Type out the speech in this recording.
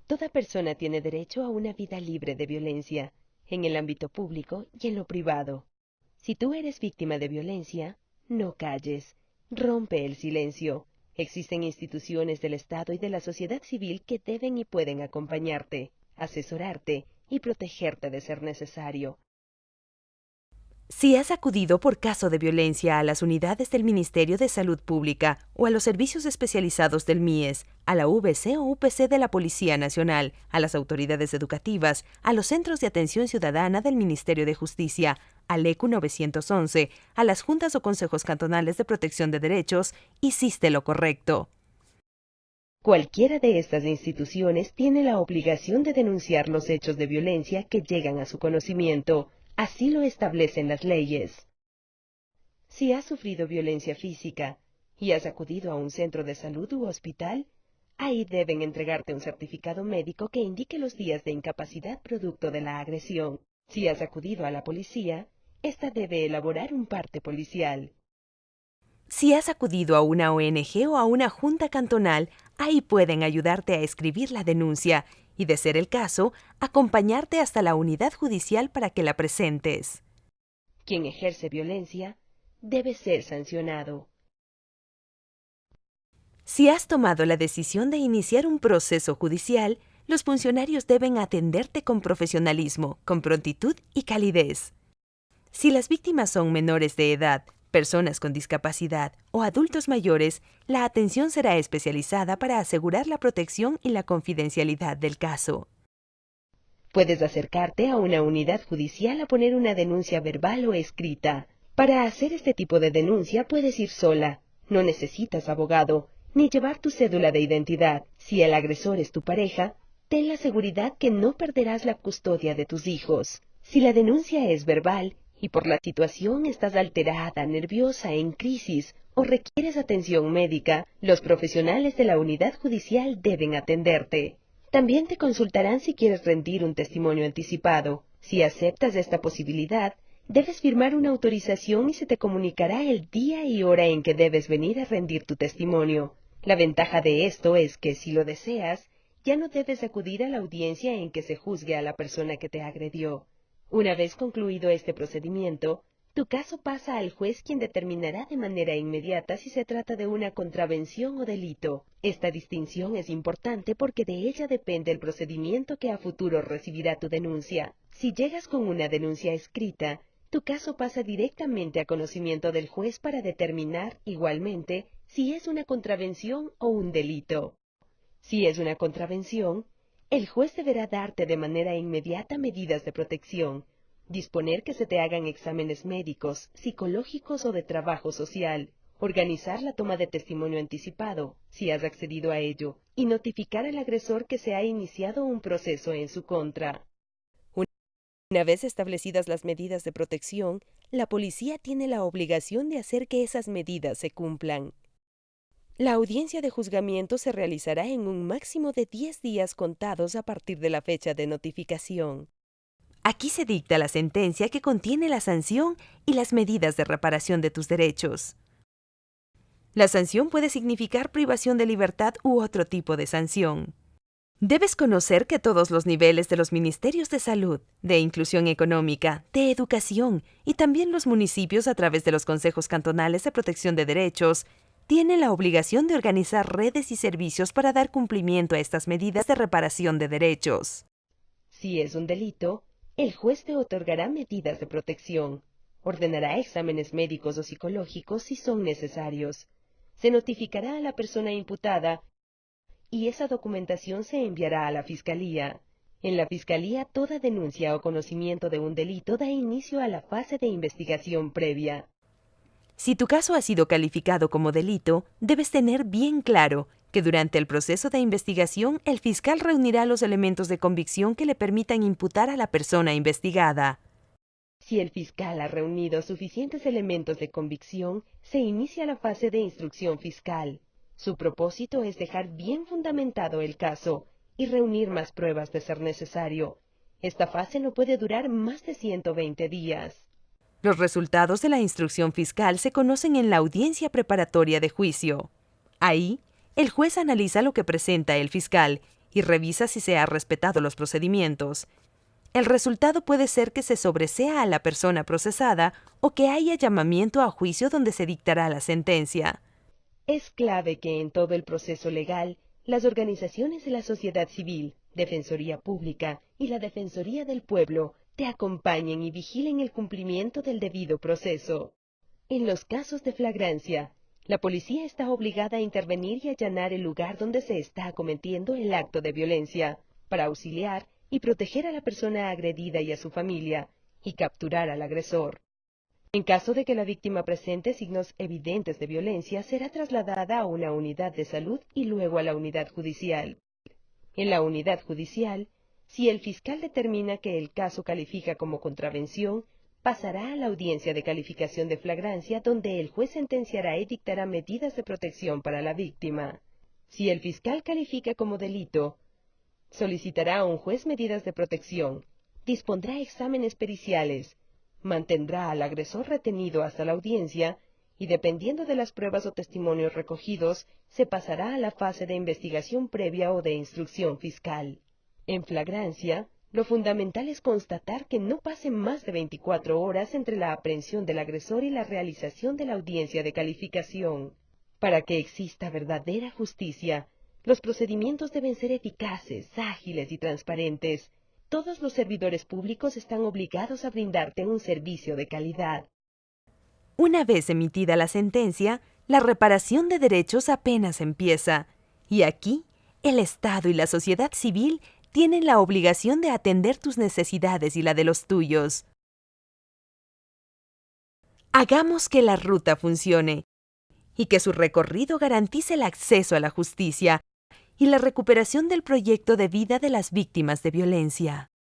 Toda persona tiene derecho a una vida libre de violencia, en el ámbito público y en lo privado. Si tú eres víctima de violencia, no calles, rompe el silencio. Existen instituciones del Estado y de la sociedad civil que deben y pueden acompañarte, asesorarte y protegerte de ser necesario. Si has acudido por caso de violencia a las unidades del Ministerio de Salud Pública o a los servicios especializados del MIES, a la VC o UPC de la Policía Nacional, a las autoridades educativas, a los centros de atención ciudadana del Ministerio de Justicia, al ECU 911, a las juntas o consejos cantonales de protección de derechos, hiciste lo correcto. Cualquiera de estas instituciones tiene la obligación de denunciar los hechos de violencia que llegan a su conocimiento. Así lo establecen las leyes. Si has sufrido violencia física y has acudido a un centro de salud u hospital, ahí deben entregarte un certificado médico que indique los días de incapacidad producto de la agresión. Si has acudido a la policía, ésta debe elaborar un parte policial. Si has acudido a una ONG o a una junta cantonal, ahí pueden ayudarte a escribir la denuncia y, de ser el caso, acompañarte hasta la unidad judicial para que la presentes. Quien ejerce violencia debe ser sancionado. Si has tomado la decisión de iniciar un proceso judicial, los funcionarios deben atenderte con profesionalismo, con prontitud y calidez. Si las víctimas son menores de edad, personas con discapacidad o adultos mayores, la atención será especializada para asegurar la protección y la confidencialidad del caso. Puedes acercarte a una unidad judicial a poner una denuncia verbal o escrita. Para hacer este tipo de denuncia puedes ir sola. No necesitas abogado, ni llevar tu cédula de identidad. Si el agresor es tu pareja, ten la seguridad que no perderás la custodia de tus hijos. Si la denuncia es verbal y por la situación estás alterada, nerviosa, en crisis o requieres atención médica, los profesionales de la unidad judicial deben atenderte. También te consultarán si quieres rendir un testimonio anticipado. Si aceptas esta posibilidad, debes firmar una autorización y se te comunicará el día y hora en que debes venir a rendir tu testimonio. La ventaja de esto es que, si lo deseas, ya no debes acudir a la audiencia en que se juzgue a la persona que te agredió. Una vez concluido este procedimiento, tu caso pasa al juez, quien determinará de manera inmediata si se trata de una contravención o delito. Esta distinción es importante porque de ella depende el procedimiento que a futuro recibirá tu denuncia. Si llegas con una denuncia escrita, tu caso pasa directamente a conocimiento del juez para determinar, igualmente, si es una contravención o un delito. Si es una contravención, el juez deberá darte de manera inmediata medidas de protección, disponer que se te hagan exámenes médicos, psicológicos o de trabajo social, organizar la toma de testimonio anticipado, si has accedido a ello, y notificar al agresor que se ha iniciado un proceso en su contra. Una vez establecidas las medidas de protección, la policía tiene la obligación de hacer que esas medidas se cumplan. La audiencia de juzgamiento se realizará en un máximo de 10 días contados a partir de la fecha de notificación. Aquí se dicta la sentencia que contiene la sanción y las medidas de reparación de tus derechos. La sanción puede significar privación de libertad u otro tipo de sanción. Debes conocer que todos los niveles de los ministerios de salud, de inclusión económica, de educación y también los municipios a través de los consejos cantonales de protección de derechos tienen la obligación de organizar redes y servicios para dar cumplimiento a estas medidas de reparación de derechos. Si es un delito, el juez te otorgará medidas de protección, ordenará exámenes médicos o psicológicos si son necesarios, se notificará a la persona imputada y esa documentación se enviará a la Fiscalía. En la Fiscalía, toda denuncia o conocimiento de un delito da inicio a la fase de investigación previa. Si tu caso ha sido calificado como delito, debes tener bien claro que durante el proceso de investigación el fiscal reunirá los elementos de convicción que le permitan imputar a la persona investigada. Si el fiscal ha reunido suficientes elementos de convicción, se inicia la fase de instrucción fiscal. Su propósito es dejar bien fundamentado el caso y reunir más pruebas de ser necesario. Esta fase no puede durar más de 120 días. Los resultados de la instrucción fiscal se conocen en la audiencia preparatoria de juicio. Ahí, el juez analiza lo que presenta el fiscal y revisa si se han respetado los procedimientos. El resultado puede ser que se sobresea a la persona procesada o que haya llamamiento a juicio donde se dictará la sentencia. Es clave que en todo el proceso legal, las organizaciones de la sociedad civil, Defensoría Pública y la Defensoría del Pueblo te acompañen y vigilen el cumplimiento del debido proceso. En los casos de flagrancia, la policía está obligada a intervenir y allanar el lugar donde se está cometiendo el acto de violencia, para auxiliar y proteger a la persona agredida y a su familia, y capturar al agresor. En caso de que la víctima presente signos evidentes de violencia, será trasladada a una unidad de salud y luego a la unidad judicial. En la unidad judicial, si el fiscal determina que el caso califica como contravención, pasará a la audiencia de calificación de flagrancia, donde el juez sentenciará y dictará medidas de protección para la víctima. Si el fiscal califica como delito, solicitará a un juez medidas de protección, dispondrá exámenes periciales, mantendrá al agresor retenido hasta la audiencia y, dependiendo de las pruebas o testimonios recogidos, se pasará a la fase de investigación previa o de instrucción fiscal. En flagrancia, lo fundamental es constatar que no pasen más de 24 horas entre la aprehensión del agresor y la realización de la audiencia de calificación. Para que exista verdadera justicia, los procedimientos deben ser eficaces, ágiles y transparentes. Todos los servidores públicos están obligados a brindarte un servicio de calidad. Una vez emitida la sentencia, la reparación de derechos apenas empieza. Y aquí, el Estado y la sociedad civil tienen la obligación de atender tus necesidades y la de los tuyos. Hagamos que la ruta funcione y que su recorrido garantice el acceso a la justicia y la recuperación del proyecto de vida de las víctimas de violencia.